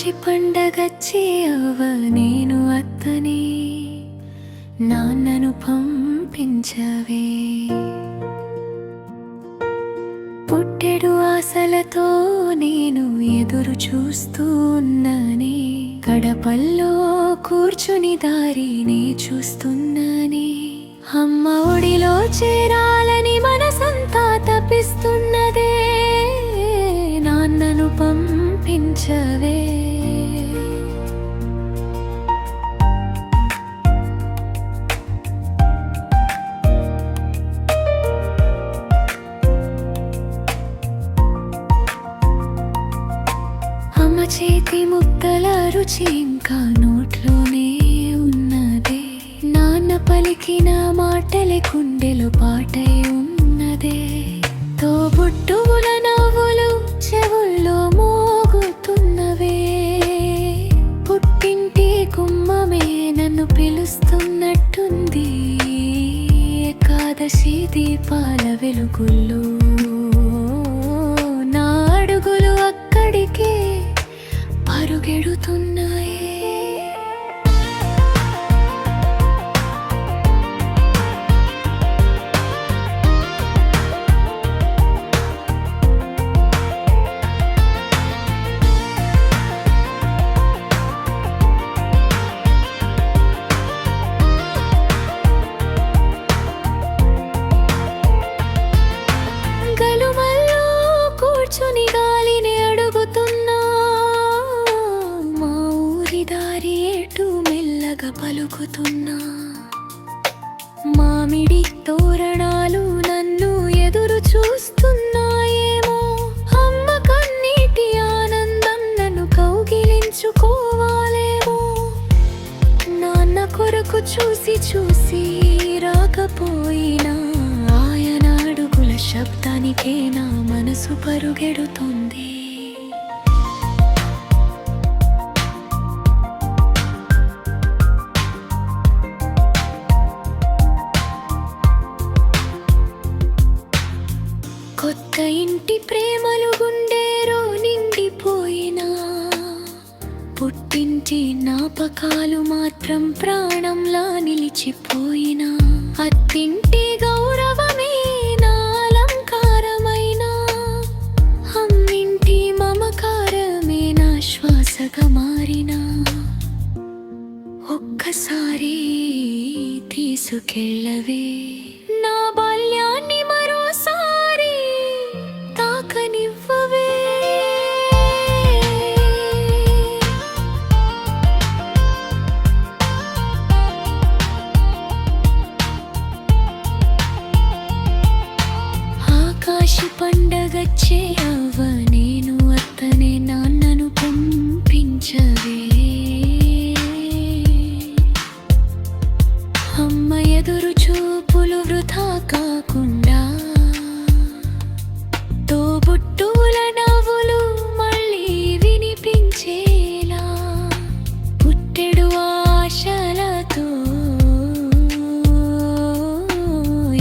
ఆకాశి పండగచ్చే అవ్వ నేను అత్తనే, నాన్నను పంపించవే. పుట్టెడు ఆశలతో నేను ఎదురు చూస్తూ ఉన్నానే, గడపల్లో కూర్చుని దారిని చూస్తున్నానే. అమ్మ ఒడిలో చేరాలని మనసంతా తప్పిస్తున్నదే, నాన్నను పంపించవే. అమ్మ చేతి ముద్దల రుచి ఇంకా నోట్లోనే ఉన్నదే, నాన్న పలికిన మాటలే గుండెలో పాటై ఉన్నదే. తోబుట్టువుల నవ్వులు చెవుల్లో మోగుతున్నవే, పుట్టింటి గుమ్మమే నన్ను పిలుస్తున్నట్టుంది. ఏకాదశి దీపాల వెలుగుల్లో నా అడుగులు అక్కడికే పరుగెడుతున్నాయే. గలుమల్లో కూర్చుని గాలిని అడుగుతున్నా, మా ఊరి దారి ఏటు మెల్లగా పలుకుతున్నా. మామిడి తోరణాలు నన్ను ఎదురు చూస్తున్నాయేమో, అమ్మ కన్నీటి ఆనందం నన్ను కౌగిలించుకోవాలేమో. నాన్న కొరకు చూసి చూసి రాకపోయినా ఆయన అడుగుల శబ్దానికే నా మనసు పరుగెడుతుంది. కొత్త ఇంటి ప్రేమలు గుండెలో నిండిపోయినా, పుట్టింటి జ్ఞాపకాలు మాత్రం ప్రాణంలా నిలిచిపోయినా. అత్తింటి గౌరవమే నా అలంకారమైనా, అమ్మింటి మమకారమే నా శ్వాసగా మారినా. ఒక్కసారి తీసుకెళ్ళవే నా బాల్యాన్ని, మరోసారి తాకనివ్వవే. ఆకాశి పండగచ్చే అవ్వ నేను అత్తనే, నాన్నను పంపించవే. అమ్మ ఎదురు చూపులు వృధా కాకుండా, తోబుట్టువుల నవ్వులు మళ్ళీ వినిపించేలా, పుట్టెడు ఆశలతో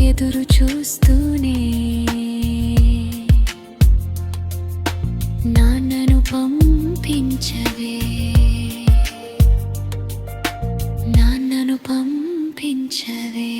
ఎదురు చూస్తూనే నాన్నను పంపించవే, నాన్నను పంపించవే.